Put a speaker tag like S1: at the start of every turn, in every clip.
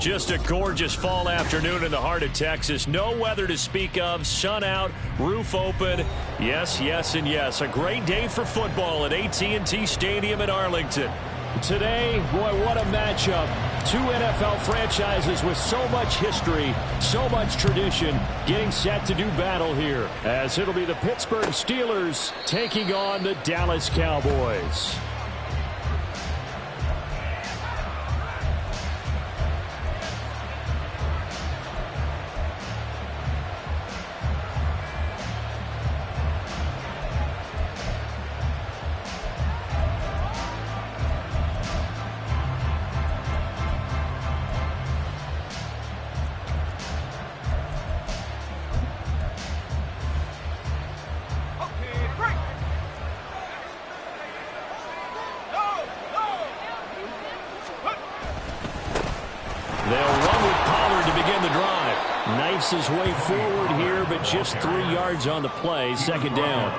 S1: Just a gorgeous fall afternoon in the heart of Texas. No weather to speak of. Sun out, roof open. Yes, yes, and yes. A great day for football at AT&T Stadium in Arlington. Today, boy, what a matchup. Two NFL franchises with so much history, so much tradition, getting set to do battle here, as it'll be the Pittsburgh Steelers taking on the Dallas Cowboys. They'll run with Pollard to begin the drive. Knifes his way forward here, but just 3 yards on the play. Second down.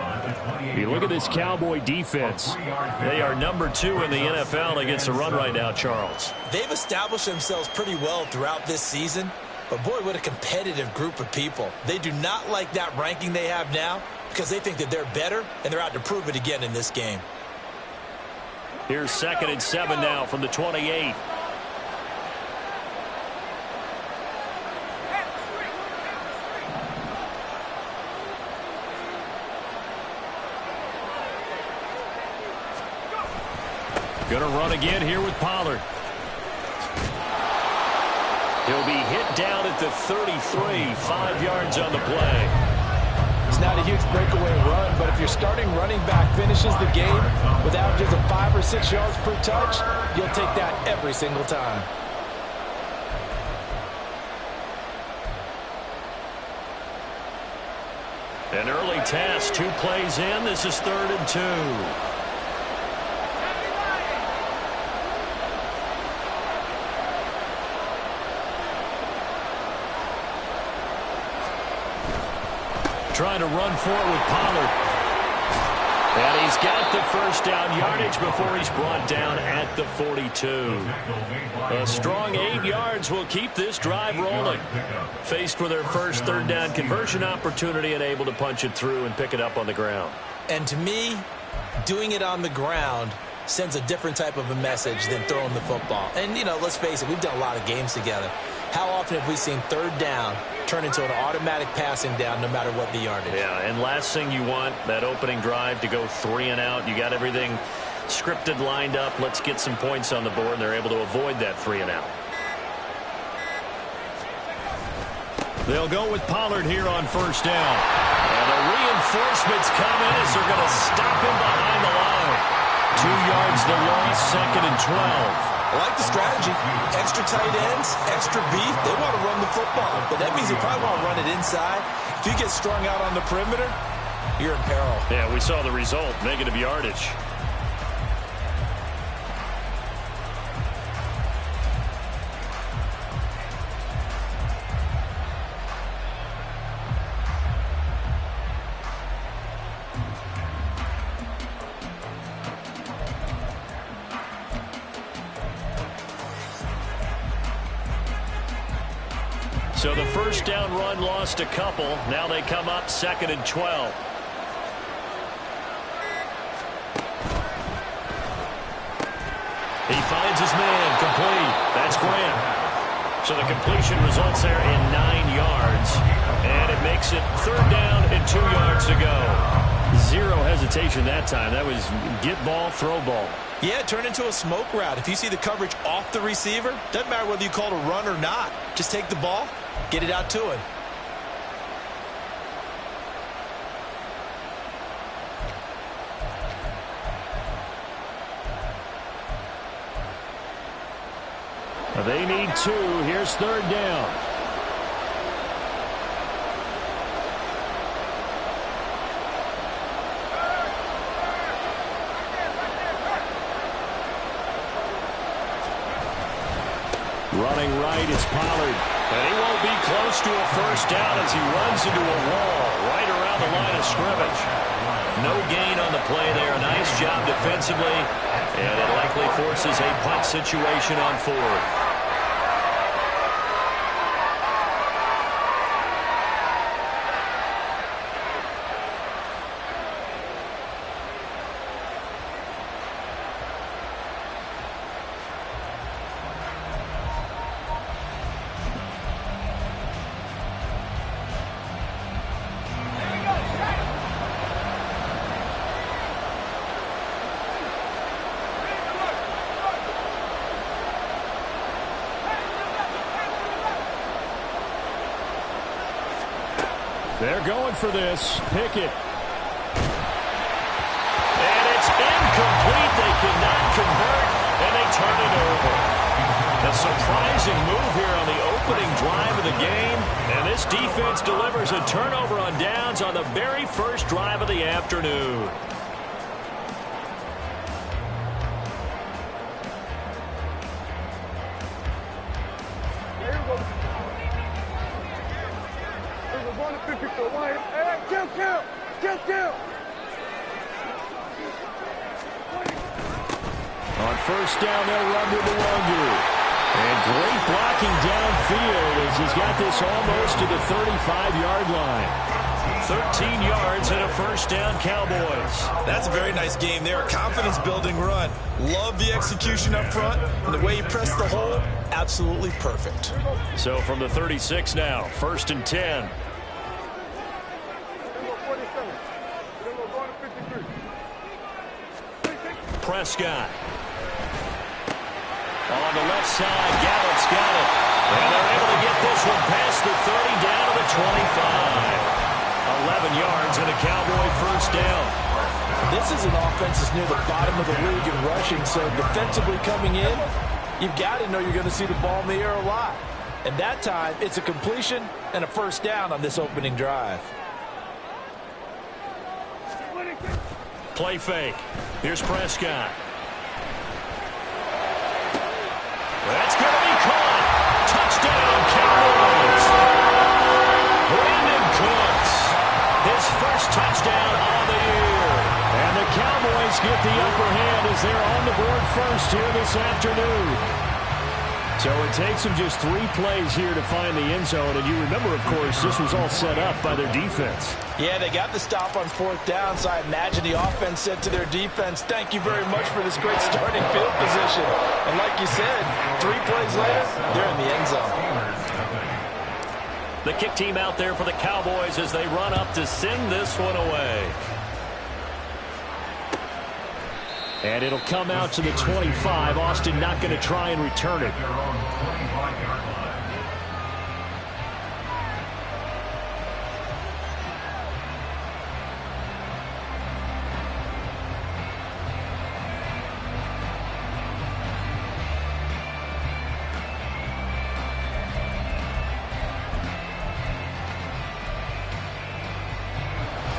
S1: You look at this Cowboy defense. They are number 2 in the NFL against the run right now, Charles.
S2: They've established themselves pretty well throughout this season. But, boy, what a competitive group of people. They do not like that ranking they have now because they think that they're better, and they're out to prove it again in this game.
S1: Here's 2nd and 7 now from the 28. Going to run again here with Pollard. He'll be hit down at the 33, 5 yards on the play.
S3: It's not a huge breakaway run, but if your starting running back finishes the game with averages of 5 or 6 yards per touch, you'll take that every single time.
S1: An early test, 2 plays in. This is 3rd and 2. Trying to run for it with Pollard. And he's got the first down yardage before he's brought down at the 42. A strong 8 yards will keep this drive rolling. Faced with their first 3rd down conversion opportunity and able to punch it through and pick it up on the ground.
S2: And to me, doing it on the ground sends a different type of a message than throwing the football. And, you know, let's face it, we've done a lot of games together. How often have we seen 3rd down turn into an automatic passing down no matter what the yardage?
S1: Yeah, and last thing you want, that opening drive to go 3 and out. You got everything scripted, lined up. Let's get some points on the board. They're able to avoid that 3 and out. They'll go with Pollard here on 1st down. And the reinforcements come in as they're going to stop him behind the line. 2 yards the loss, 2nd and 12.
S2: I like the strategy. Extra tight ends, extra beef. They want to run the football, but that means they probably want to run it inside. If you get strung out on the perimeter, you're in peril.
S1: Yeah, we saw the result, negative yardage. So the 1st down run lost a couple. Now they come up 2nd and 12. He finds his man, complete. That's Grant. So the completion results there in 9 yards. And it makes it 3rd down and 2 yards to go. 0 hesitation that time. That was get ball, throw ball.
S2: Yeah, it turned into a smoke route. If you see the coverage off the receiver, doesn't matter whether you call it a run or not. Just take the ball, get it out to him.
S1: They need 2. Here's 3rd down. Running right is Pollard. And he won't be close to a 1st down as he runs into a wall right around the line of scrimmage. No gain on the play there. Nice job defensively. And it likely forces a punt situation on 4th. They're going for this. Pickett. And it's incomplete. They cannot convert, and they turn it over. A surprising move here on the opening drive of the game, and this defense delivers a turnover on downs on the very first drive of the afternoon. On first down, they'll run to Luongo. And great blocking downfield as he's got this almost to the 35-yard line. 13 yards and a first down, Cowboys.
S4: That's a very nice game there. A confidence-building run. Love the execution up front, and the way he pressed the hole, absolutely perfect.
S1: So from the 36 now, first and 10. Prescott. On the left side, Gallup's got it. And they're able to get this one past the 30 down to the 25. 11 yards and a Cowboy first down.
S3: This is an offense that's near the bottom of the league in rushing, so defensively coming in, you've got to know you're going to see the ball in the air a lot. And that time, it's a completion and a first down on this opening drive.
S1: Play fake. Here's Prescott. That's going to be caught. Touchdown, Cowboys. Brandon Cooks, his first touchdown on the year. And the Cowboys get the upper hand as they're on the board first here this afternoon. So it takes them just 3 plays here to find the end zone. And you remember, of course, this was all set up by their defense.
S3: Yeah, they got the stop on fourth down, so I imagine the offense said to their defense, thank you very much for this great starting field position. And like you said, 3 plays later, they're in the end zone.
S1: The kick team out there for the Cowboys as they run up to send this one away. And it'll come out to the 25. Austin not going to try and return it.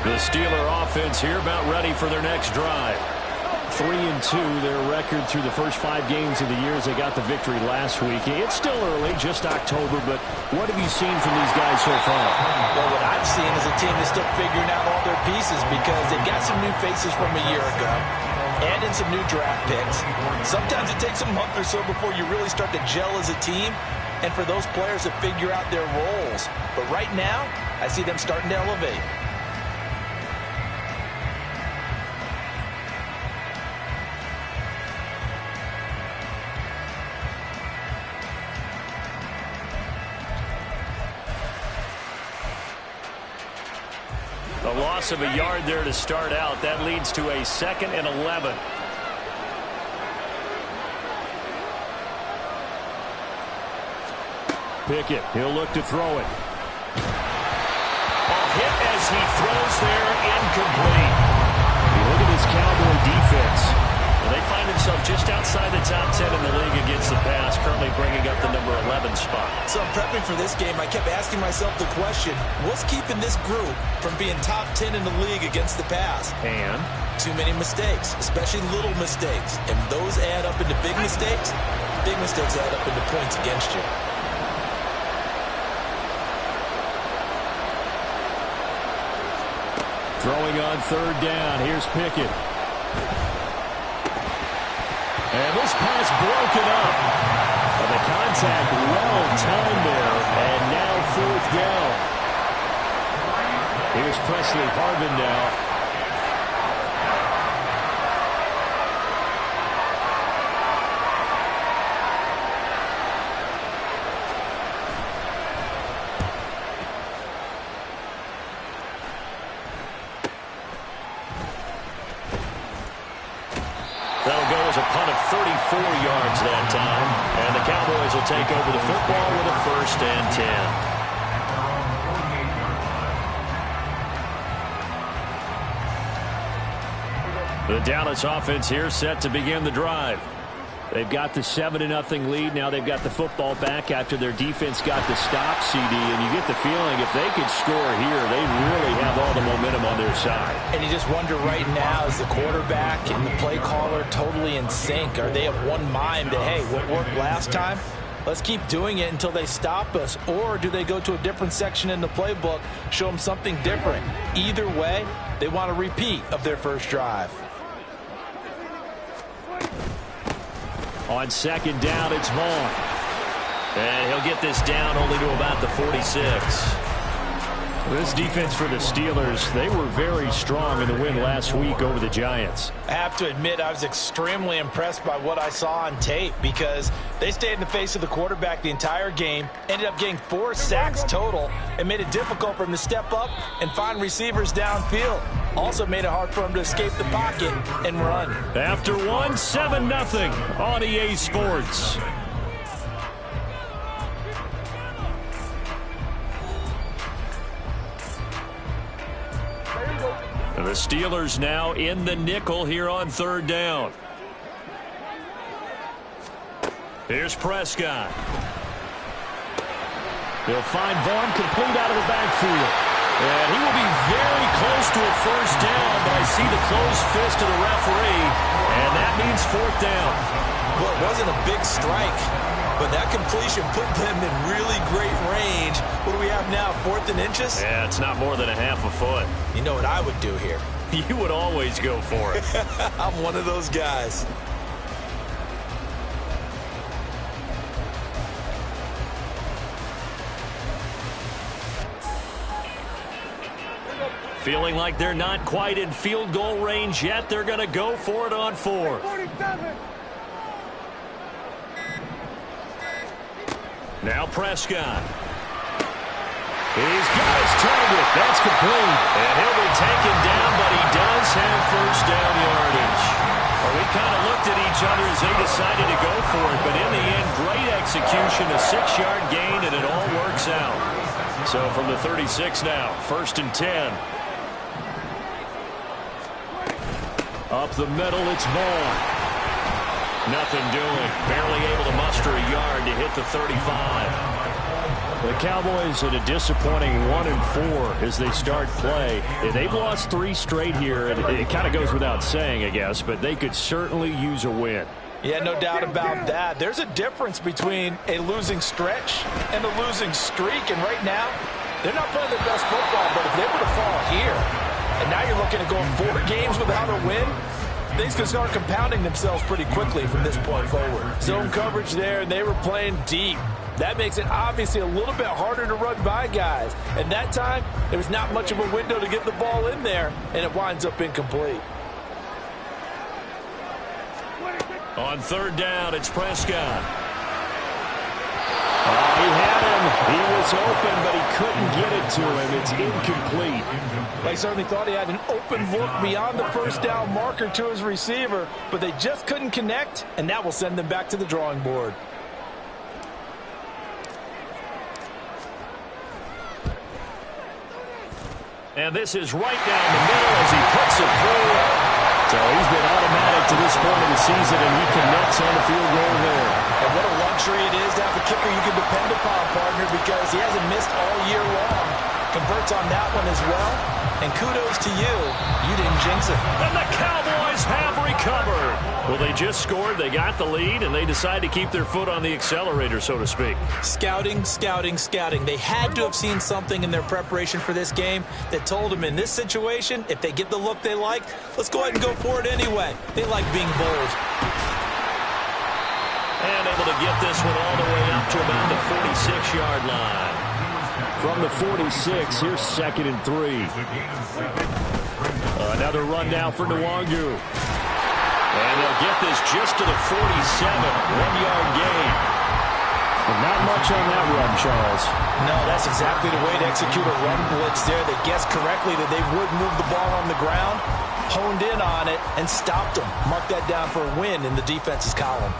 S1: The Steeler offense here about ready for their next drive. 3-2, their record through the first 5 games of the year as they got the victory last week. It's still early, just October, but what have you seen from these guys so far?
S3: Well, what I've seen is a team that's still figuring out all their pieces because they've got some new faces from a year ago and in some new draft picks. Sometimes it takes a month or so before you really start to gel as a team and for those players to figure out their roles. But right now, I see them starting to elevate.
S1: A loss of a yard there to start out. That leads to a 2nd and 11. Pickett, he'll look to throw it. A hit as he throws there, incomplete. Look at this Cowboy defense. Well, they find themselves just outside the top 10 in the league against the pass, currently bringing up the number 11 spot.
S2: So I'm prepping for this game. I kept asking myself the question, what's keeping this group from being top 10 in the league against the pass?
S1: And?
S2: Too many mistakes, especially little mistakes. And those add up into big mistakes. Big mistakes add up into points against you.
S1: Throwing on 3rd down. Here's Pickett. And this pass broken up. And the contact well timed there. And now 4th down. Here's Presley Harvin now. That'll go as a punt of 34 yards that time. And the Cowboys will take over the football with a 1st and 10. The Dallas offense here set to begin the drive. They've got the 7-0 lead. Now they've got the football back after their defense got the stop, CD. And you get the feeling if they could score here, they really have all the momentum on their side.
S2: And you just wonder right now, is the quarterback and the play caller totally in sync? Are they of one mind that, hey, what worked last time? Let's keep doing it until they stop us. Or do they go to a different section in the playbook, show them something different? Either way, they want a repeat of their first drive.
S1: On second down, it's Vaughn. And he'll get this down only to about the 46. This defense for the Steelers, they were very strong in the win last week over the Giants.
S2: I have to admit, I was extremely impressed by what I saw on tape because they stayed in the face of the quarterback the entire game, ended up getting 4 sacks total, and made it difficult for him to step up and find receivers downfield. Also made it hard for him to escape the pocket and run.
S1: After one, 7-0 on EA Sports. The Steelers now in the nickel here on third down. Here's Prescott. They'll find Vaughn complete out of the backfield. And he will be very close to a first down, but I see the closed fist of the referee, and that means fourth down.
S2: Well, it wasn't a big strike, but that completion put them in really great range. What do we have now, 4th and inches?
S1: Yeah, it's not more than a half a foot.
S2: You know what I would do here?
S1: You would always go for it.
S2: I'm one of those guys.
S1: Feeling like they're not quite in field goal range yet. They're going to go for it on 4th. Now Prescott. He's got his target. That's complete. And he'll be taken down, but he does have first down yardage. Well, we kind of looked at each other as they decided to go for it, but in the end, great execution, a 6-yard gain, and it all works out. So from the 36 now, 1st and 10. Up the middle, it's Vaughn. Nothing doing. Barely able to muster a yard to hit the 35. The Cowboys at a disappointing 1-4 as they start play. They've lost 3 straight here, and it kind of goes without saying, I guess, but they could certainly use a win.
S2: Yeah, no doubt about that. There's a difference between a losing stretch and a losing streak, and right now, they're not playing their best football, but if they were to fall here, and now you're looking at going 4 games without a win, things can start compounding themselves pretty quickly from this point forward. Zone coverage there, and they were playing deep. That makes it obviously a little bit harder to run by guys. At that time, there was not much of a window to get the ball in there, and it winds up incomplete.
S1: On third down, it's Prescott. He had him. He was open, but he couldn't get it to him. It's incomplete.
S2: They certainly thought he had an open look beyond the first down marker to his receiver, but they just couldn't connect, and that will send them back to the drawing board.
S1: And this is right down the middle as he puts it through. So he's been automatic to this point of the season, and he connects on the field goal there.
S2: And what a luxury it is to have a kicker you can depend upon, partner, because he hasn't missed all year long. Converts on that one as well. And kudos to you. You didn't jinx it.
S1: And the Cowboys have recovered. Well, they just scored. They got the lead, and they decide to keep their foot on the accelerator, so to speak.
S2: Scouting, scouting, scouting. They had to have seen something in their preparation for this game that told them in this situation, if they get the look they like, let's go ahead and go for it anyway. They like being bold.
S1: And able to get this one all the way up to about the 46-yard line. From the 46, here's 2nd and 3. Another run now for Nwangu. And they'll get this just to the 47, 1-yard gain. And not much on that run, Charles.
S2: No, that's exactly the way to execute a run blitz there. They guessed correctly that they would move the ball on the ground, honed in on it, and stopped them. Mark that down for a win in the defense's column.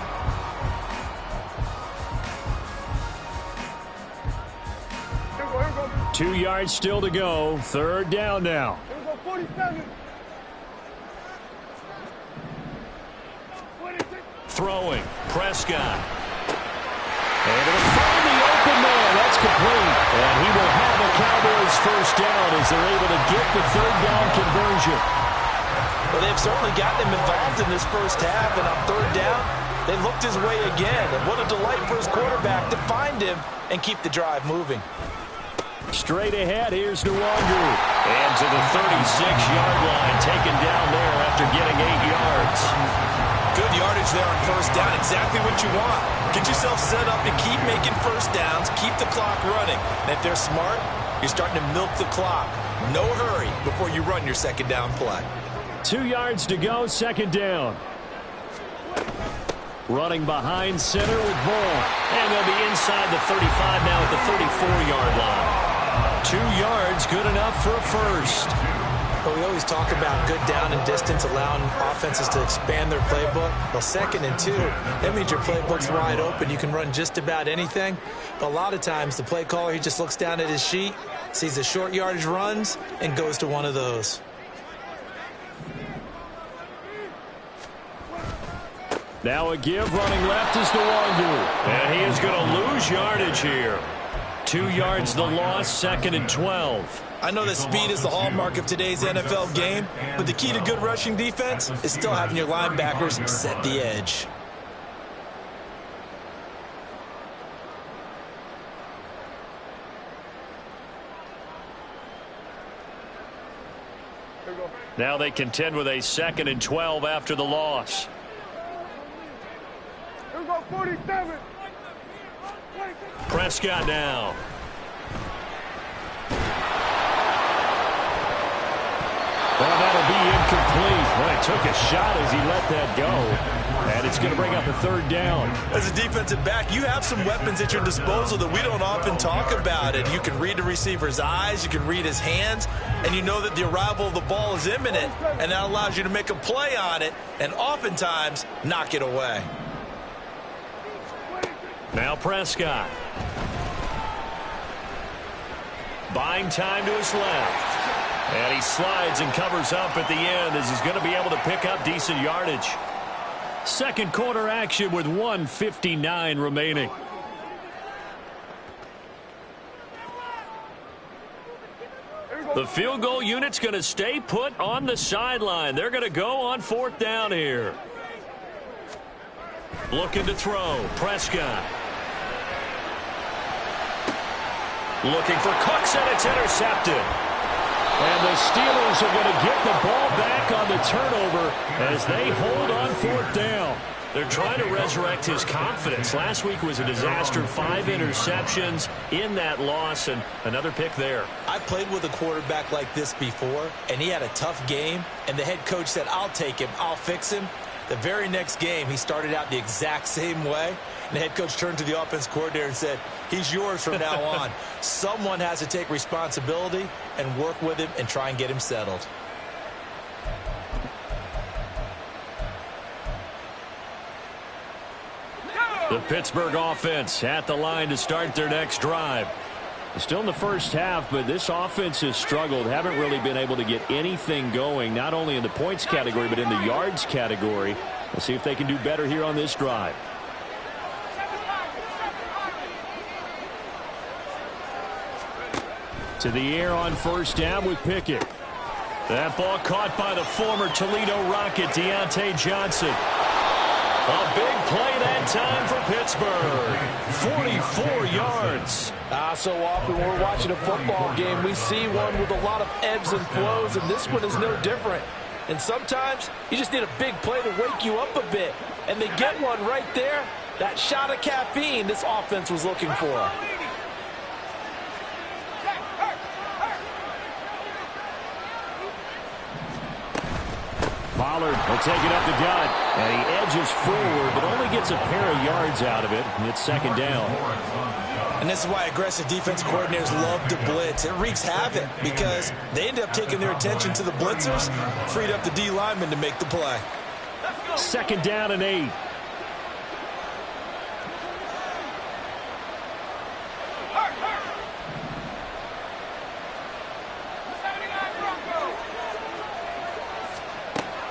S1: Two yards still to go. Third down now. throwing. Prescott. And it'll find the open man. That's complete. And he will have a Cowboys first down as they're able to get the third down conversion.
S2: Well, they've certainly gotten him involved in this first half, and on third down, they looked his way again. And what a delight for his quarterback to find him and keep the drive moving.
S1: Straight ahead, here's Nwangu. And to the 36-yard line, taken down there after getting 8 yards.
S4: Good yardage there on first down. Exactly what you want. Get yourself set up and keep making first downs. Keep the clock running. And if they're smart, you're starting to milk the clock. No hurry before you run your second down play.
S1: 2 yards to go, second down. Running behind center with Vaughn. And they'll be inside the 35 now at the 34-yard line. 2 yards, good enough for a first.
S2: Well, we always talk about good down and distance, allowing offenses to expand their playbook. Well, 2nd and 2, that means your playbook's wide open. You can run just about anything. But a lot of times, the play caller, he just looks down at his sheet, sees the short yardage runs, and goes to one of those.
S1: Now a give running left is Nwangu. And he is going to lose yardage here. 2 yards the loss, 2nd and 12.
S4: I know that speed is the hallmark of today's NFL game, but the key to good rushing defense is still having your linebackers set the edge.
S1: Now they contend with a 2nd and 12 after the loss.
S5: Here we go, 47.
S1: Prescott now. Well, that'll be incomplete. Well, he took a shot as he let that go. And it's going to bring up a third down.
S4: As a defensive back, you have some weapons at your disposal that we don't often talk about. And you can read the receiver's eyes, you can read his hands, and you know that the arrival of the ball is imminent. And that allows you to make a play on it and oftentimes knock it away.
S1: Now Prescott. Buying time to his left. And he slides and covers up at the end as he's going to be able to pick up decent yardage. Second quarter action with 1:59 remaining. The field goal unit's going to stay put on the sideline. They're going to go on 4th down here. Looking to throw. Prescott. Looking for Cooks, and it's intercepted. And the Steelers are going to get the ball back on the turnover as they hold on 4th down. They're trying to resurrect his confidence. Last week was a disaster. 5 interceptions in that loss, and another pick there.
S2: I played with a quarterback like this before, and he had a tough game, and the head coach said, I'll take him, I'll fix him. The very next game, he started out the exact same way, and the head coach turned to the offense coordinator and said, he's yours from now on. Someone has to take responsibility and work with him and try and get him settled.
S1: The Pittsburgh offense at the line to start their next drive. Still in the first half, but this offense has struggled. Haven't really been able to get anything going, not only in the points category, but in the yards category. We'll see if they can do better here on this drive. To the air on first down with Pickett. That ball caught by the former Toledo Rocket, Deontay Johnson. A big play that time for Pittsburgh. 44 yards.
S3: So often we're watching a football game, we see one with a lot of ebbs and flows, and this one is no different. And sometimes you just need a big play to wake you up a bit. And they get one right there. That shot of caffeine this offense was looking for.
S1: Pollard will take it up the gut, and he edges forward, but only gets a pair of yards out of it, and it's 2nd down.
S4: And this is why aggressive defense coordinators love to blitz. It wreaks havoc because they end up taking their attention to the blitzers, freed up the D lineman to make the play.
S1: 2nd down and 8.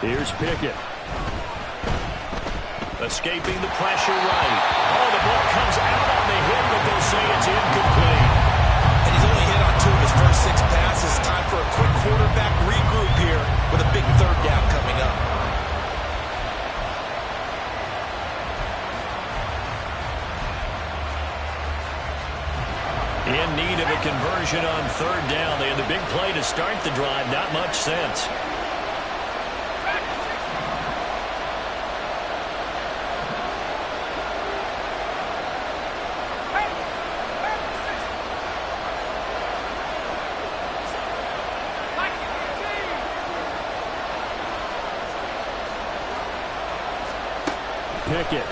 S1: Here's Pickett. Escaping the pressure right. Oh, the ball comes out on the hit, but they'll say it's incomplete.
S4: And he's only hit on 2 of his first 6 passes. Time for a quick quarterback regroup here with a big 3rd down coming up.
S1: In need of a conversion on 3rd down. They had the big play to start the drive. Not much sense. Pickett.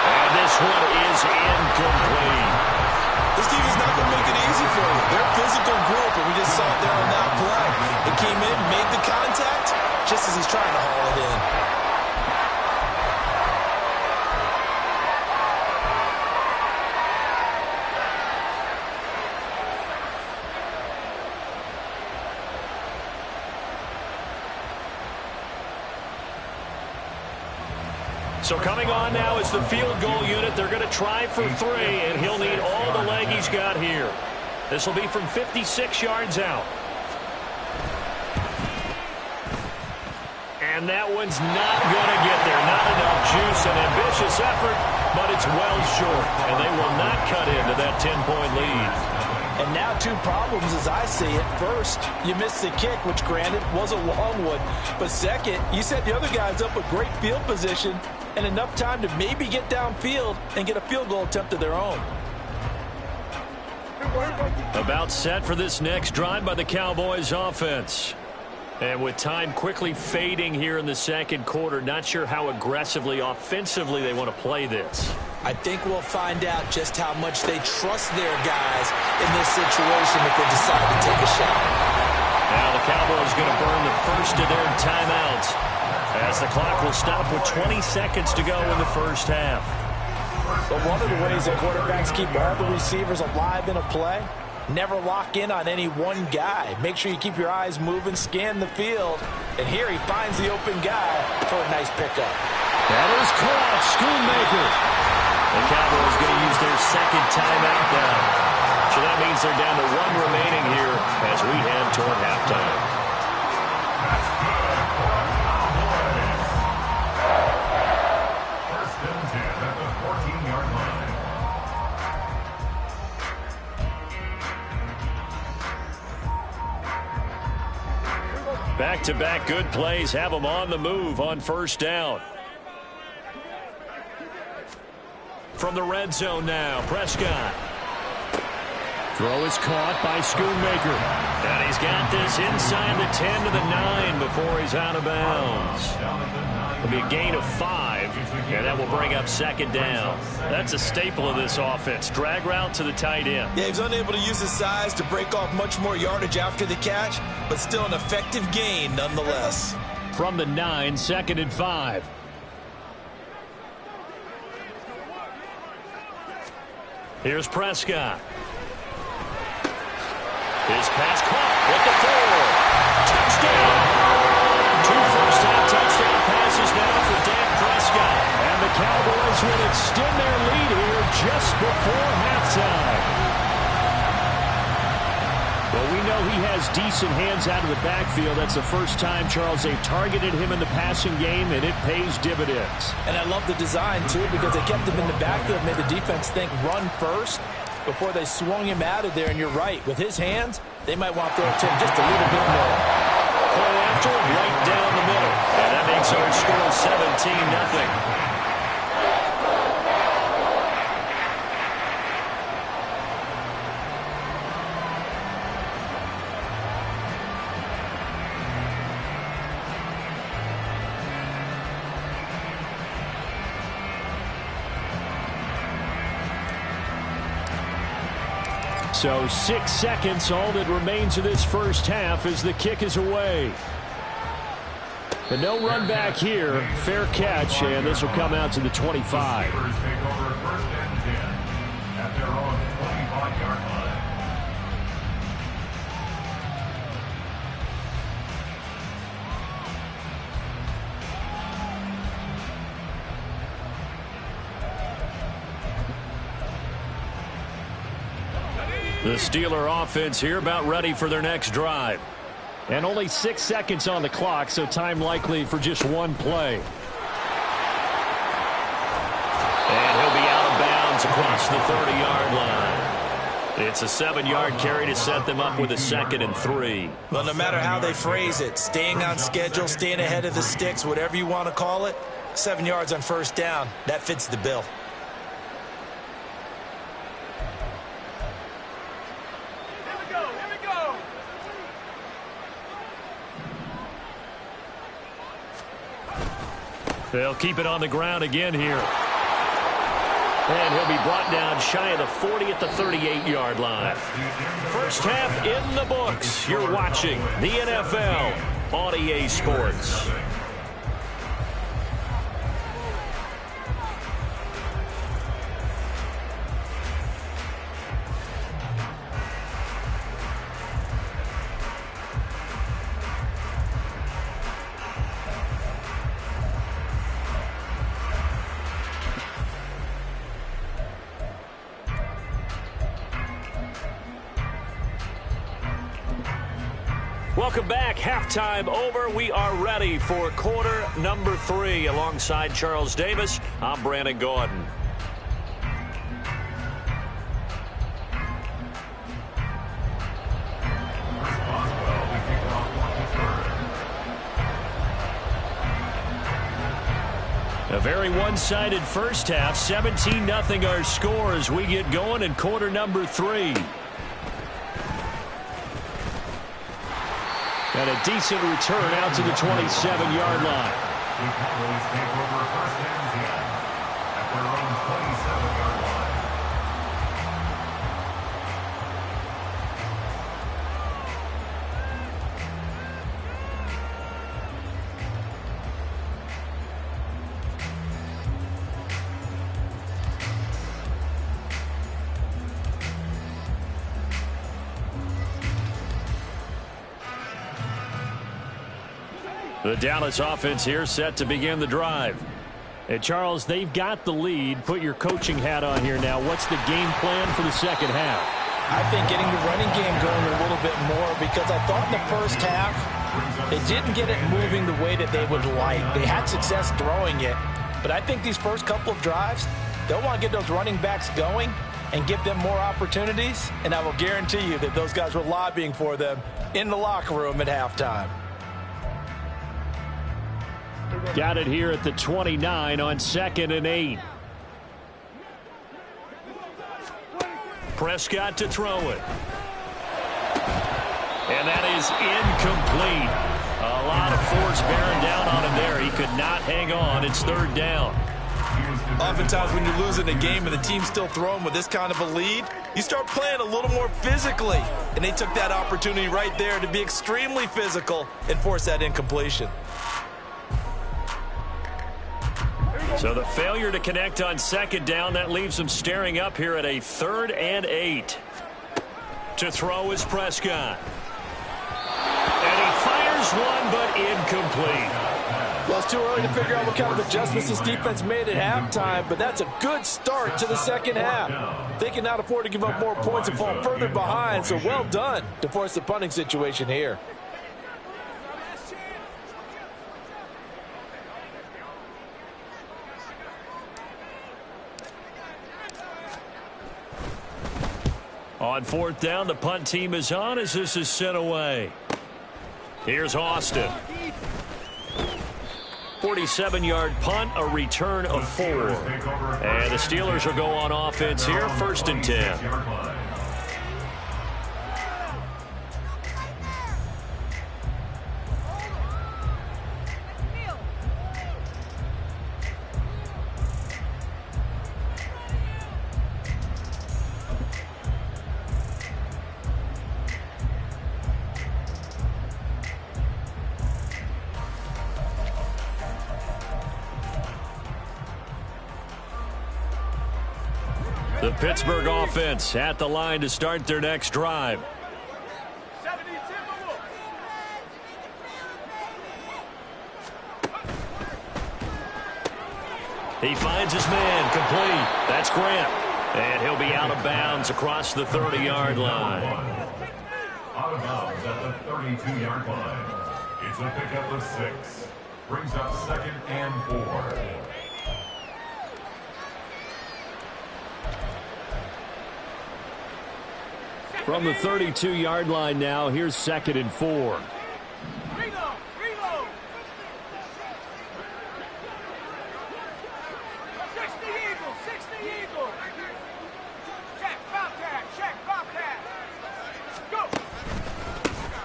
S1: And this one is incomplete.
S4: This team is not going to make it easy for you. They're a physical group, and we just saw it there on that play. It came in, made the contact, just as he's trying to haul it in.
S1: So coming on now is the field goal unit. They're going to try for 3, and he'll need all the leg he's got here. This will be from 56 yards out. And that one's not going to get there. Not enough juice. An ambitious effort, but it's well short. And they will not cut into that 10-point lead.
S3: And now 2 problems as I see it. First, you missed the kick, which granted was a long one. But second, you set the other guys up with great field position and enough time to maybe get downfield and get a field goal attempt of their own.
S1: About set for this next drive by the Cowboys offense. And with time quickly fading here in the 2nd quarter, not sure how aggressively, offensively they want to play this.
S2: I think we'll find out just how much they trust their guys in this situation if they decide to take a shot.
S1: Now the Cowboys going to burn the first of their timeouts as the clock will stop with 20 seconds to go in the first half.
S3: But one of the ways that quarterbacks keep all the receivers alive in a play, never lock in on any one guy. Make sure you keep your eyes moving, scan the field. And here he finds the open guy for a nice pickup.
S1: That is caught. Schoonmaker. The Cowboys going to use their 2nd timeout now. So that means they're down to 1 remaining here as we head toward halftime. Back-to-back good plays have them on the move on 1st down. From the red zone now, Prescott. Throw is caught by Schoonmaker. And he's got this inside the 10 to the 9 before he's out of bounds. It'll be a gain of 5, and that will bring up 2nd down. That's a staple of this offense. Drag route to the tight end.
S4: Yeah, he's unable to use his size to break off much more yardage after the catch, but still an effective gain nonetheless.
S1: From the 9, 2nd and 5. Here's Prescott. His pass caught with the 4. Touchdown. 2 first-half touchdown passes now for Dak Prescott. And the Cowboys will extend their lead here just before halftime. Well, we know he has decent hands out of the backfield. That's the first time, Charles, they've targeted him in the passing game, and it pays dividends.
S3: And I love the design, too, because they kept him in the backfield, made the defense think run first before they swung him out of there. And you're right, with his hands, they might want to throw it to him just a little bit more.
S1: Pull after, right down the middle. And that makes our score 17-0. So 6 seconds, all that remains of this first half as the kick is away. But no run back here. Fair catch, and this will come out to the 25. The Steeler offense here about ready for their next drive.
S5: And only 6 seconds on the clock, so time likely for just one play.
S1: And he'll be out of bounds across the 30-yard line. It's a 7-yard carry to set them up with a 2nd and 3.
S2: Well, no matter how they phrase it, staying on schedule, staying ahead of the sticks, whatever you want to call it, 7 yards on first down, that fits the bill.
S1: They'll keep it on the ground again here. And he'll be brought down shy of the 40 at the 38-yard line. First half in the books. You're watching the NFL on EA Sports. Welcome back. Halftime over. We are ready for quarter number 3. Alongside Charles Davis, I'm Brandon Gordon. A very one-sided first half. 17-0 our score as we get going in quarter number 3. And a decent return out to the 27-yard line. The Dallas offense here set to begin the drive.
S5: And Charles, they've got the lead. Put your coaching hat on here now. What's the game plan for the second half?
S3: I think getting the running game going a little bit more, because I thought in the first half they didn't get it moving the way that they would like. They had success throwing it, but I think these first couple of drives, they'll want to get those running backs going and give them more opportunities, and I will guarantee you that those guys were lobbying for them in the locker room at halftime.
S5: Got it here at the 29 on 2nd and 8.
S1: Prescott to throw it. And that is incomplete. A lot of force bearing down on him there. He could not hang on. It's 3rd down.
S4: Oftentimes when you're losing a game and the team's still throwing with this kind of a lead, you start playing a little more physically. And they took that opportunity right there to be extremely physical and force that incompletion.
S1: So the failure to connect on 2nd down, that leaves them staring up here at a 3rd and 8. To throw is Prescott. And he fires one, but incomplete.
S3: Well, it's too early to figure out what kind of adjustments this defense made at halftime, but that's a good start to the second half. They cannot afford to give up more points and fall further behind, so well done to force the punting situation here.
S1: On 4th down, the punt team is on as this is sent away. Here's Austin. 47-yard punt, a return of 4. And the Steelers will go on offense here, 1st and 10. The Pittsburgh offense at the line to start their next drive. He finds his man, complete. That's Grant. And he'll be out of bounds across the 30-yard line.
S6: Out of bounds at the 32-yard line. It's a pickup of 6. Brings up 2nd and 4.
S5: From the 32-yard line now, here's 2nd and 4.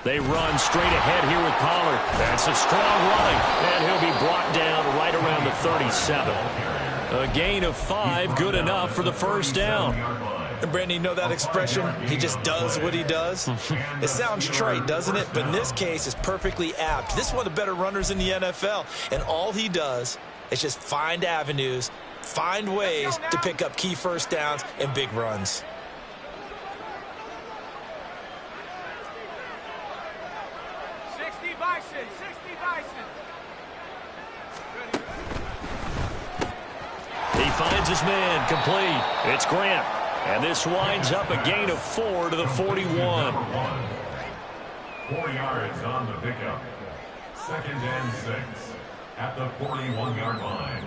S5: They run straight ahead here with Pollard. That's a strong running, and he'll be brought down right around the 37. A gain of 5, good enough for the first down.
S4: And Brandon, you know that expression? He just does what he does. It sounds trite, doesn't it? But in this case, it's perfectly apt. This is one of the better runners in the NFL, and all he does is just find avenues, find ways to pick up key first downs and big runs.
S1: He finds his man, complete. It's Grant. And this winds up a gain of 4 to the 41.
S6: 4 yards on the pickup. 2nd and 6 at the 41-yard line.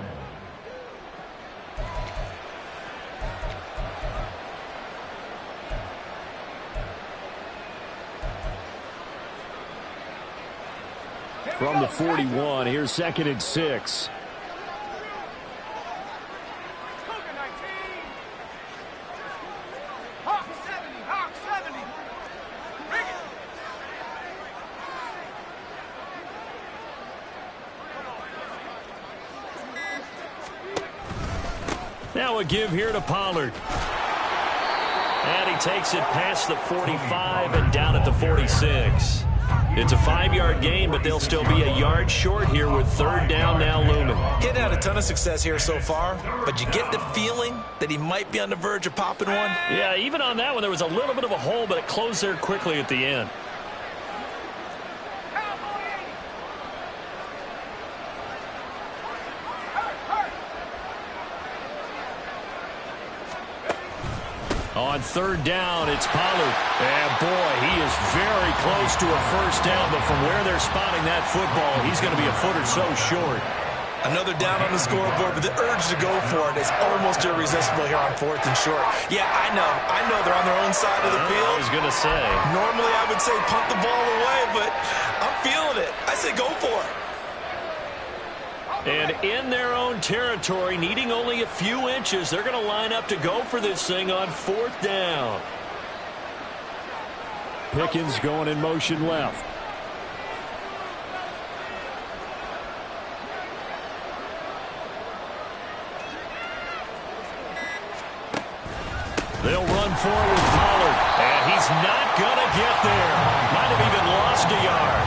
S5: From the 41, here's 2nd and 6. Now a give here to Pollard. And he takes it past the 45 and down at the 46. It's a 5-yard gain, but they'll still be a yard short here with 3rd down now looming.
S4: He hadn't had a ton of success here so far, but you get the feeling that he might be on the verge of popping one.
S1: Yeah, even on that one, there was a little bit of a hole, but it closed there quickly at the end. On 3rd down, it's Pollard. And boy, he is very close to a first down, but from where they're spotting that football, he's going to be a foot or so short.
S4: Another down on the scoreboard, but the urge to go for it is almost irresistible here on 4th and short. Yeah, I know they're on their own side of the field.
S1: I was going to say.
S4: Normally I would say punt the ball away, but I'm feeling it. I say go for it.
S1: And in their own territory, needing only a few inches, they're going to line up to go for this thing on 4th down.
S5: Pickens going in motion left.
S1: They'll run forward with Pollard, and he's not going to get there. Might have even lost a yard.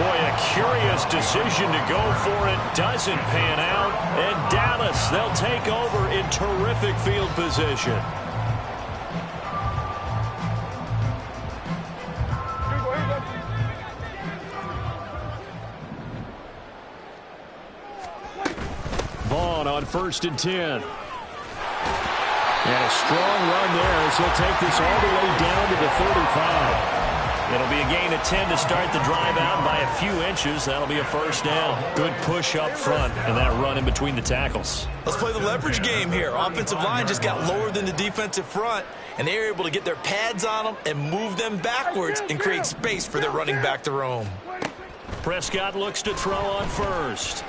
S1: Boy, a curious decision to go for it. Doesn't pan out. And Dallas, they'll take over in terrific field position.
S5: Vaughn on 1st and 10. And a strong run there as he'll take this all the way down to the 35.
S1: It'll be a gain of 10 to start the drive out by a few inches. That'll be a first down. Good push up front and that run in between the tackles.
S4: Let's play the leverage game here. Offensive line just got lower than the defensive front, and they were able to get their pads on them and move them backwards and create space for their running back to roam.
S1: Prescott looks to throw on first.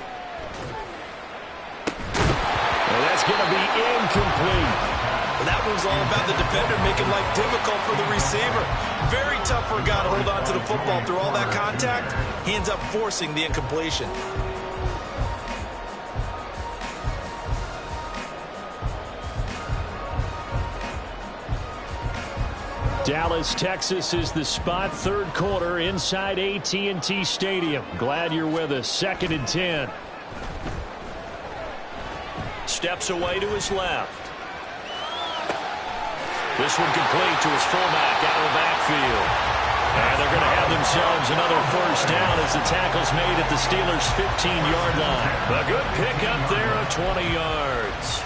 S1: And that's going to be incomplete.
S4: That was all about the defender making life difficult for the receiver. Very tough for a guy to hold on to the football through all that contact. He ends up forcing the incompletion.
S5: Dallas, Texas is the spot. 3rd quarter inside AT&T Stadium. Glad you're with us. 2nd and 10.
S1: Steps away to his left. This one complete to his fullback out of the backfield. And they're going to have themselves another first down as the tackle's made at the Steelers' 15-yard line. A good pickup there of 20 yards.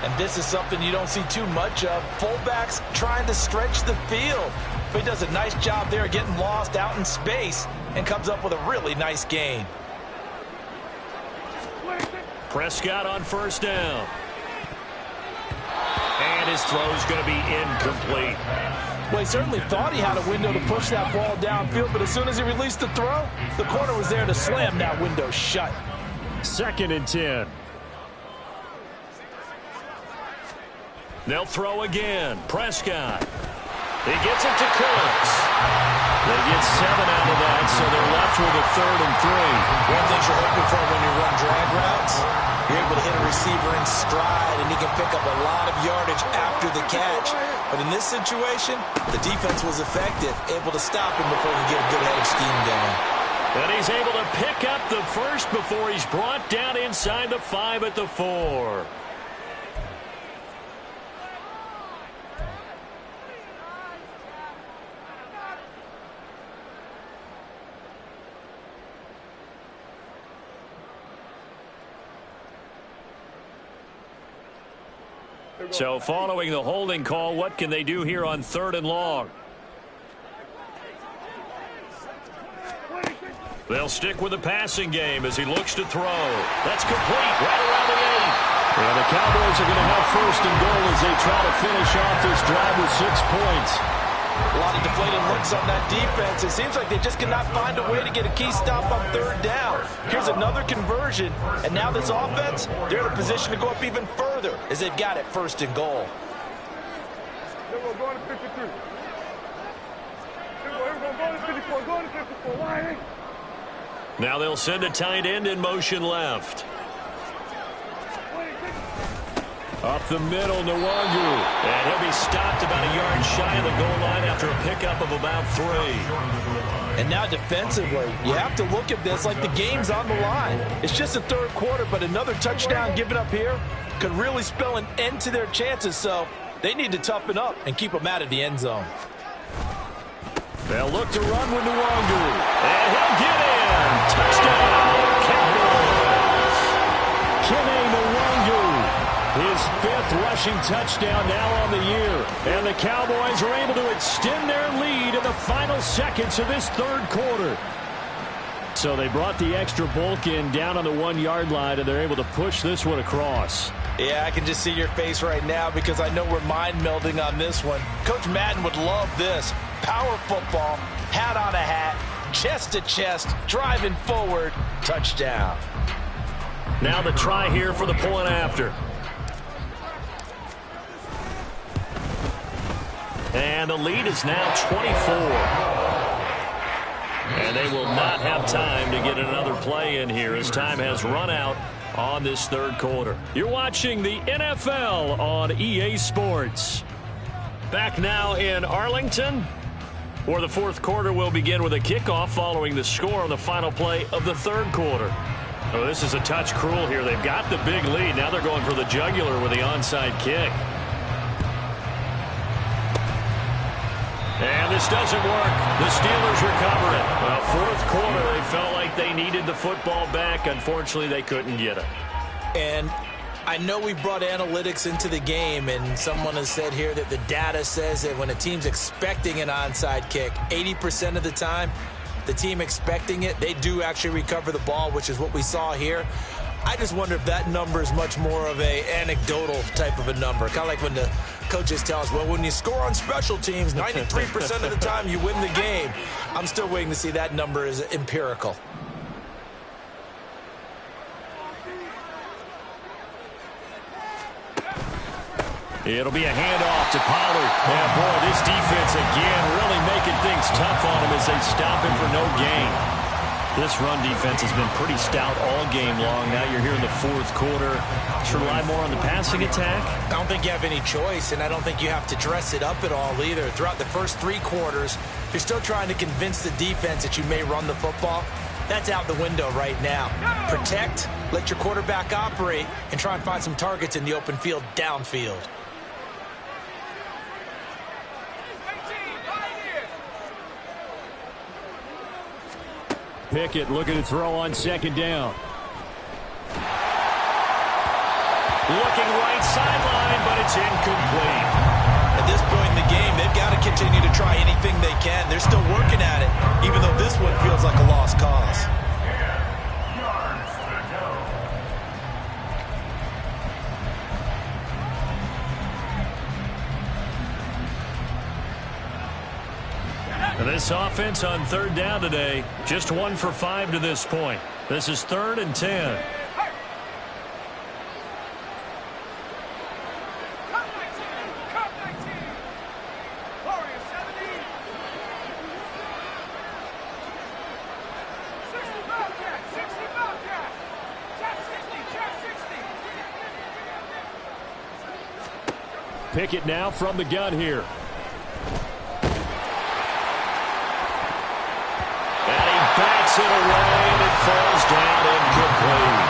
S3: And this is something you don't see too much of. Fullbacks trying to stretch the field. But he does a nice job there getting lost out in space and comes up with a really nice gain.
S1: Prescott on first down. And his throw's going to be incomplete.
S3: Well, he certainly thought he had a window to push that ball downfield, but as soon as he released the throw, the corner was there to slam that window shut.
S1: 2nd and 10. They'll throw again. Prescott. He gets it to Cooks. They get 7 out of that, so they're left with a 3rd and 3.
S2: One thing you're hoping for when you run drag routes, you're able to hit a receiver in stride, and he can pick up a lot of yardage after the catch. But in this situation, the defense was effective, able to stop him before he get a good head of steam going.
S1: And he's able to pick up the first before he's brought down inside the 5 at the 4. So following the holding call, what can they do here on 3rd and long? They'll stick with the passing game as he looks to throw. That's complete right around the 8. And the Cowboys are going to have 1st and goal as they try to finish off this drive with 6 points.
S3: A lot of deflated looks on that defense. It seems like they just cannot find a way to get a key stop on 3rd down. Here's another conversion, and now this offense, they're in a position to go up even further as they've got it 1st and goal.
S1: Now they'll send a tight end in motion left. Up the middle, Nwangu. And he'll be stopped about a yard shy of the goal line after a pickup of about 3.
S3: And now defensively, you have to look at this like the game's on the line. It's just the 3rd quarter, but another touchdown given up here could really spell an end to their chances, so they need to toughen up and keep them out of the end zone.
S1: They'll look to run with Nwangu. And he'll get in. Touchdown, Cowboys. Kene Nwangu. His 5th rushing touchdown now on the year. And the Cowboys are able to extend their lead in the final seconds of this 3rd quarter. So they brought the extra bulk in down on the 1-yard line, and they're able to push this one across.
S3: Yeah, I can just see your face right now because I know we're mind melding on this one. Coach Madden would love this. Power football, hat on a hat, chest to chest, driving forward, touchdown.
S1: Now the try here for the point after. And the lead is now 24. And they will not have time to get another play in here as time has run out on this 3rd quarter. You're watching the NFL on EA Sports. Back now in Arlington, where the 4th quarter will begin with a kickoff following the score on the final play of the 3rd quarter. Oh, this is a touch cruel here. They've got the big lead. Now they're going for the jugular with the onside kick. And this doesn't work. The Steelers recover it. Well, 4th quarter, they felt like they needed the football back. Unfortunately, they couldn't get it.
S2: And I know we brought analytics into the game, and someone has said here that the data says that when a team's expecting an onside kick, 80% of the time, the team expecting it, they do actually recover the ball, which is what we saw here. I just wonder if that number is much more of a anecdotal type of a number. Kind of like when the coaches tell us, well, when you score on special teams, 93% of the time you win the game. I'm still waiting to see that number is empirical.
S1: It'll be a handoff to Pollard. And boy, this defense again really making things tough on him as they stop him for no gain. This run defense has been pretty stout all game long. Now you're here in the 4th quarter. Should rely more on the passing attack?
S2: I don't think you have any choice, and I don't think you have to dress it up at all either. Throughout the first 3 quarters, you're still trying to convince the defense that you may run the football. That's out the window right now. Protect, let your quarterback operate, and try and find some targets in the open field downfield.
S1: Pickett looking to throw on 2nd down. Looking right sideline, but it's incomplete.
S4: At this point in the game, they've got to continue to try anything they can. They're still working at it, even though this one feels like a lost cause.
S1: This offense on third down today, just 1 for 5 to this point. This is 3rd and 10. Pickett now from the gun here. Backs it away, and it falls down incomplete.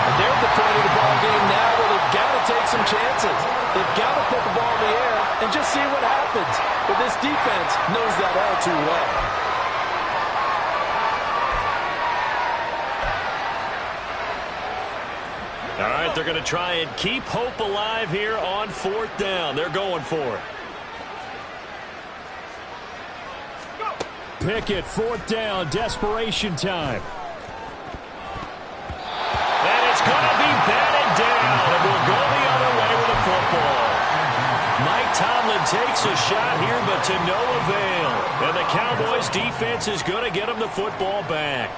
S3: And they're at the point of the ball game now where they've got to take some chances. They've got to put the ball in the air and just see what happens. But this defense knows that all too well.
S1: All right, they're going to try and keep hope alive here on 4th down. They're going for it. Pickett, 4th down, desperation time. And it's going to be batted down, and we'll go the other way with the football. Mike Tomlin takes a shot here, but to no avail. And the Cowboys' defense is going to get him the football back.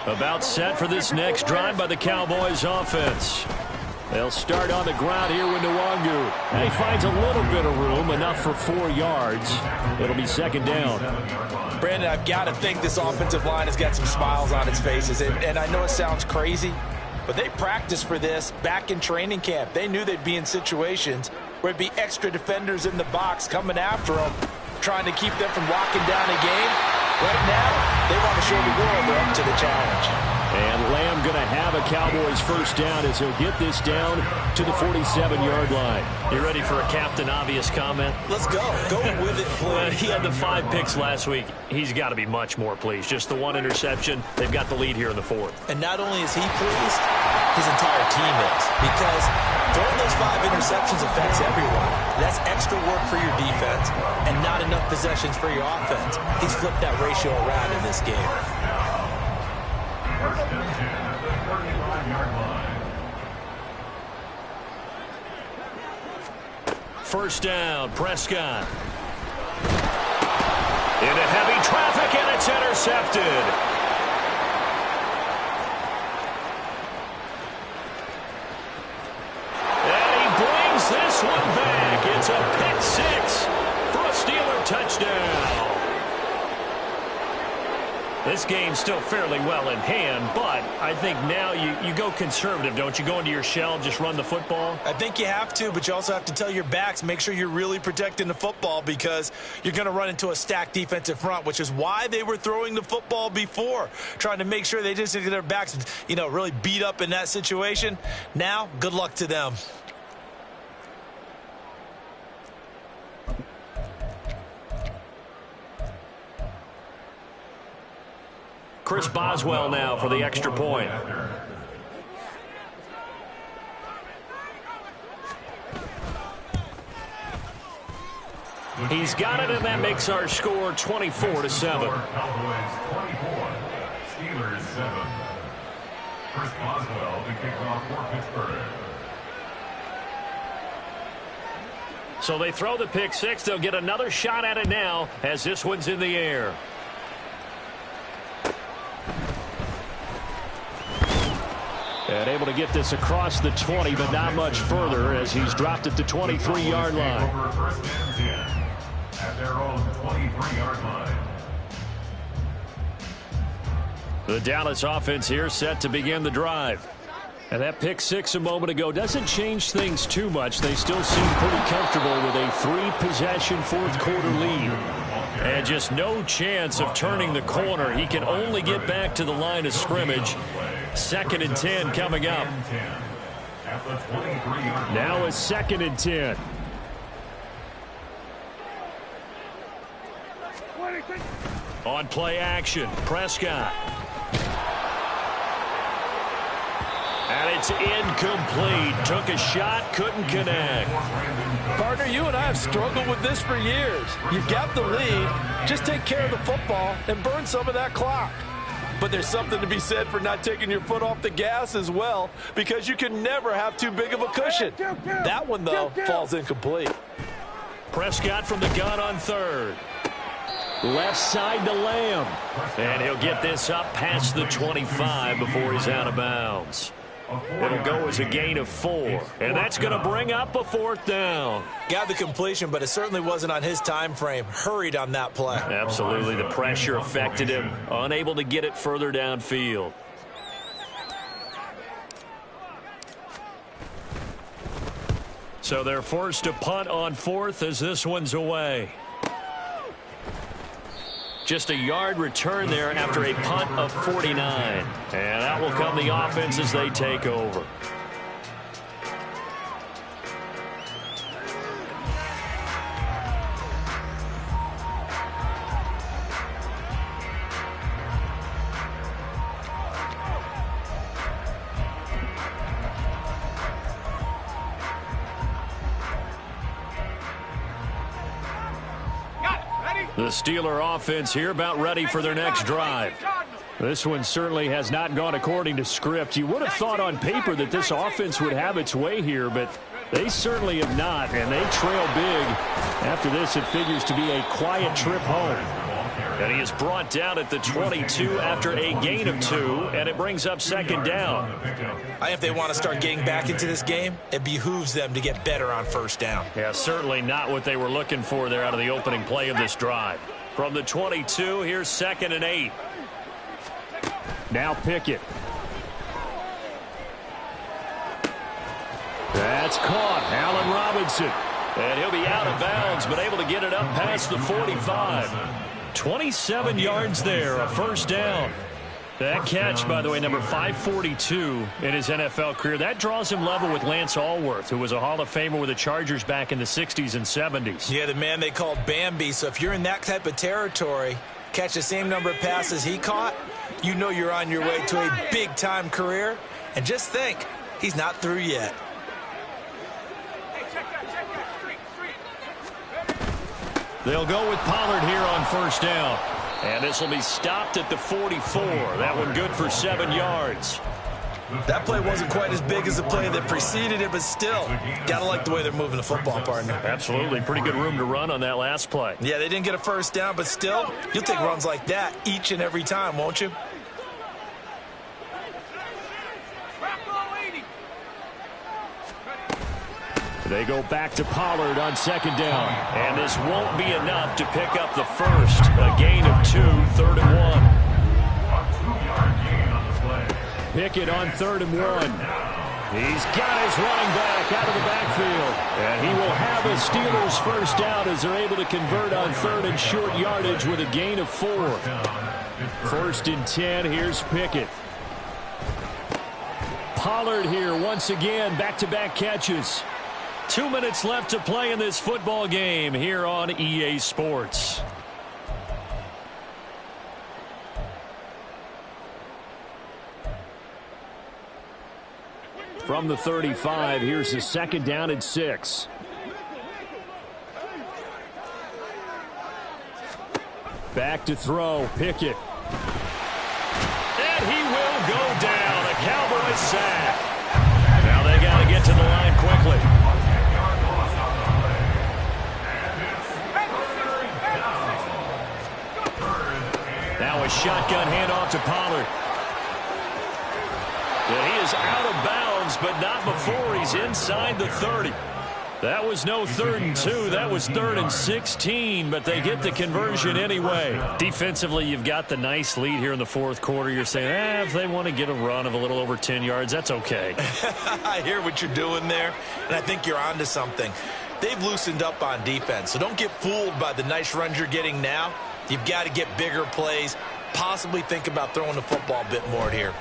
S1: About set for this next drive by the Cowboys' offense. They'll start on the ground here with Nwangu. And he finds a little bit of room, enough for 4 yards. It'll be 2nd down.
S2: Brandon, I've got to think this offensive line has got some smiles on its faces. And I know it sounds crazy, but they practiced for this back in training camp. They knew they'd be in situations where it'd be extra defenders in the box coming after them, trying to keep them from locking down a game. Right now, they want to show the world they're up to the challenge.
S1: And Lamb going to have a Cowboys 1st down as he'll get this down to the 47-yard line. You ready for a Captain Obvious comment?
S2: Let's go. Go with it, please.
S1: He had the 5 picks last week. He's got to be much more pleased. Just the 1 interception. They've got the lead here in the 4th.
S2: And not only is he pleased, his entire team is. Because throwing those 5 interceptions affects everyone. That's extra work for your defense and not enough possessions for your offense. He's flipped that ratio around in this game.
S6: 1st and 10 at the 35-yard line.
S1: 1st down, Prescott. Into heavy traffic, and it's intercepted. And he brings this one back. It's a pick 6 for a Steeler touchdown. This game's still fairly well in hand, but I think now you go conservative, don't you? Go into your shell, just run the football?
S4: I think you have to, but you also have to tell your backs, make sure you're really protecting the football because you're going to run into a stacked defensive front, which is why they were throwing the football before, trying to make sure they just get their backs, really beat up in that situation. Now, good luck to them.
S1: Chris Boswell now for the extra point. He's got it, and that makes our score 24-7.
S6: Cowboys 24, Steelers 7. Chris Boswell to kick off for Pittsburgh.
S1: So they throw the pick 6. They'll get another shot at it now as this one's in the air. And able to get this across the 20, but not much further as he's dropped it to 23-yard line.
S6: Over 1st and 10 at their own 23-yard line.
S1: The Dallas offense here set to begin the drive. And that pick 6 a moment ago doesn't change things too much. They still seem pretty comfortable with a 3-possession 4th-quarter lead. And just no chance of turning the corner. He can only get back to the line of scrimmage. 2nd and 10 coming up. Now it's 2nd and 10. On play action, Prescott. And it's incomplete. Took a shot, couldn't connect.
S3: Partner, you and I have struggled with this for years. You've got the lead. Just take care of the football and burn some of that clock. But there's something to be said for not taking your foot off the gas as well, because you can never have too big of a cushion. That one, though, falls incomplete.
S1: Prescott from the gun on third. Left side to Lamb. And he'll get this up past the 25 before he's out of bounds. It'll go as a gain of 4. And that's going to bring up a 4th down.
S2: Got the completion, but it certainly wasn't on his time frame. Hurried on that play.
S1: Absolutely. The pressure affected him. Unable to get it further downfield. So they're forced to punt on 4th as this one's away. Just a yard return there after a punt of 49. And that will come the offense as they take over. The Steeler offense here about ready for their next drive. This one certainly has not gone according to script. You would have thought on paper that this offense would have its way here, but they certainly have not, and they trail big. After this, it figures to be a quiet trip home. And he is brought down at the 22 after a gain of 2, and it brings up 2nd down.
S2: I think if they want to start getting back into this game, it behooves them to get better on 1st down.
S1: Yeah, certainly not what they were looking for there out of the opening play of this drive. From the 22, here's 2nd and 8. Now Pickett. That's caught. Allen Robinson. And he'll be out of bounds, but able to get it up past the 45. 27 yards there, a 1st down. That catch, by the way, number 542 in his NFL career. That draws him level with Lance Allworth, who was a Hall of Famer with the Chargers back in the 60s and 70s.
S2: Yeah, the man they called Bambi. So if you're in that type of territory, catch the same number of passes he caught, you know you're on your way to a big-time career. And just think, he's not through yet.
S1: They'll go with Pollard here on 1st down. And this will be stopped at the 44. That one good for 7 yards.
S2: That play wasn't quite as big as the play that preceded it, but still, got to like the way they're moving the football, partner.
S1: Absolutely. Pretty good room to run on that last play.
S2: Yeah, they didn't get a 1st down, but still, you'll take runs like that each and every time, won't you?
S1: They go back to Pollard on 2nd down. And this won't be enough to pick up the 1st. A gain of 2, 3rd and 1.
S6: A 2-yard gain on the play.
S1: Pickett on 3rd and 1. He's got his running back out of the backfield. And he will have a Steelers 1st down as they're able to convert on 3rd and short yardage with a gain of 4. 1st and 10, here's Pickett. Pollard here once again, back-to-back catches. 2 minutes left to play in this football game here on EA Sports. From the 35, here's the 2nd down and 6. Back to throw, Pickett. And he will go down, a Cowboys sack. Now they got to get to the line quickly. Now a shotgun handoff to Pollard. And he is out of bounds, but not before he's inside the 30. That was no 3rd and 2. That was 3rd and 16, but they get the conversion anyway. Defensively, you've got the nice lead here in the 4th quarter. You're saying, if they want to get a run of a little over 10 yards, that's okay.
S2: I hear what you're doing there, and I think you're onto something. They've loosened up on defense, so don't get fooled by the nice runs you're getting now. You've got to get bigger plays, possibly think about throwing the football a bit more here.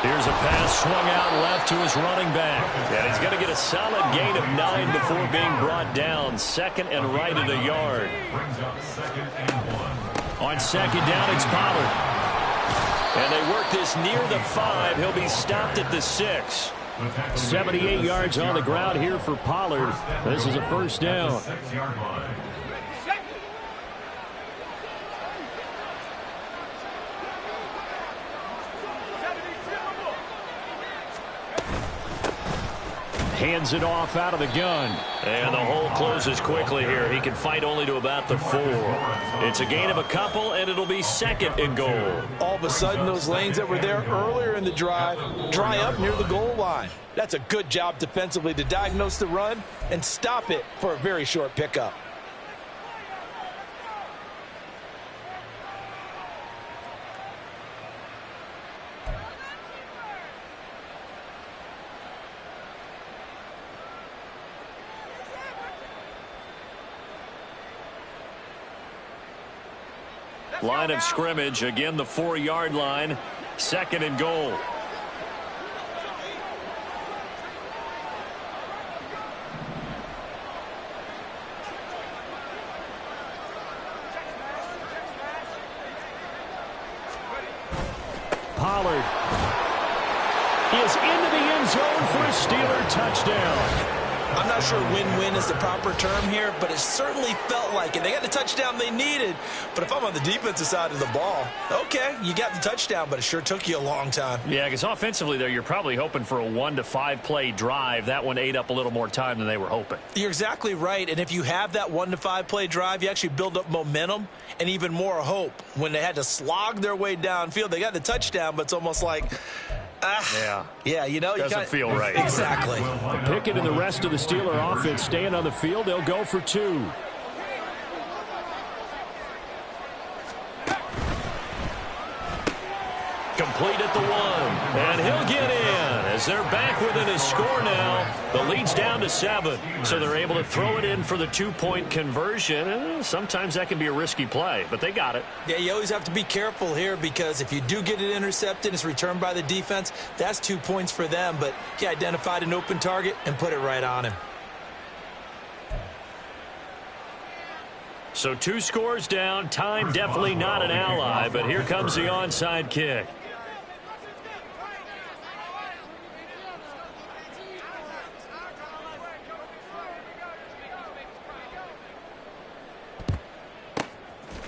S1: Here's a pass swung out left to his running back. And he's going to get a solid gain of 9 before being brought down. 2nd and right at a yard. On 2nd down, it's Pollard. And they work this near the 5. He'll be stopped at the 6. 78 yards on the ground here for Pollard. This is a first down. Hands it off out of the gun. And the hole closes quickly here. He can fight only to about the 4. It's a gain of a couple, and it'll be second and goal.
S3: All of a sudden, those lanes that were there earlier in the drive dry up near the goal line. That's a good job defensively to diagnose the run and stop it for a very short pickup.
S1: Line of scrimmage, again the 4-yard line, second and goal. Pollard is into the end zone for a Steeler touchdown.
S2: I'm not sure win-win is the proper term here, but it certainly felt like it. They got the touchdown they needed, but if I'm on the defensive side of the ball, okay, you got the touchdown, but it sure took you a long time.
S1: Yeah, because offensively, there, you're probably hoping for a 1 to 5 play drive. That one ate up a little more time than they were hoping.
S2: You're exactly right, and if you have that 1 to 5 play drive, you actually build up momentum and even more hope. When they had to slog their way downfield, they got the touchdown, but it's almost like... Yeah, you know,
S1: doesn't feel right.
S2: Exactly.
S1: Pickett and the rest of the Steeler offense staying on the field. They'll go for 2. Complete at the 1, and he'll get in as they're back within a score now. The lead's down to 7, so they're able to throw it in for the 2-point conversion. Sometimes that can be a risky play, but they got it.
S2: Yeah, you always have to be careful here because if you do get it intercepted and it's returned by the defense, that's 2 points for them, but he identified an open target and put it right on him.
S1: So 2 scores down. Time definitely not an ally, but here comes the onside kick.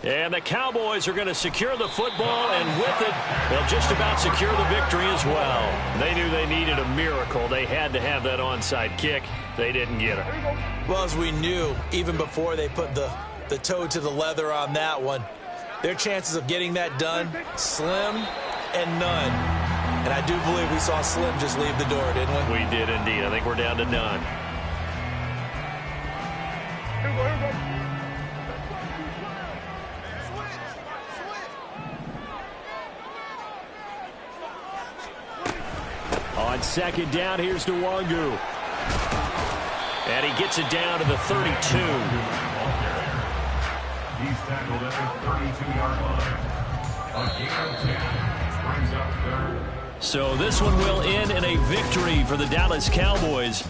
S1: And the Cowboys are going to secure the football, and with it, they'll just about secure the victory as well. They knew they needed a miracle. They had to have that onside kick. They didn't get it.
S2: Well, as we knew, even before they put the toe to the leather on that one, their chances of getting that done, slim and none. And I do believe we saw Slim just leave the door, didn't we?
S1: We did indeed. I think we're down to none. On second down, here's Nwangu. And he gets it down to the 32.
S6: He's tackled at the 32-yard line. A gain of 10 brings up third.
S1: So this one will end in a victory for the Dallas Cowboys.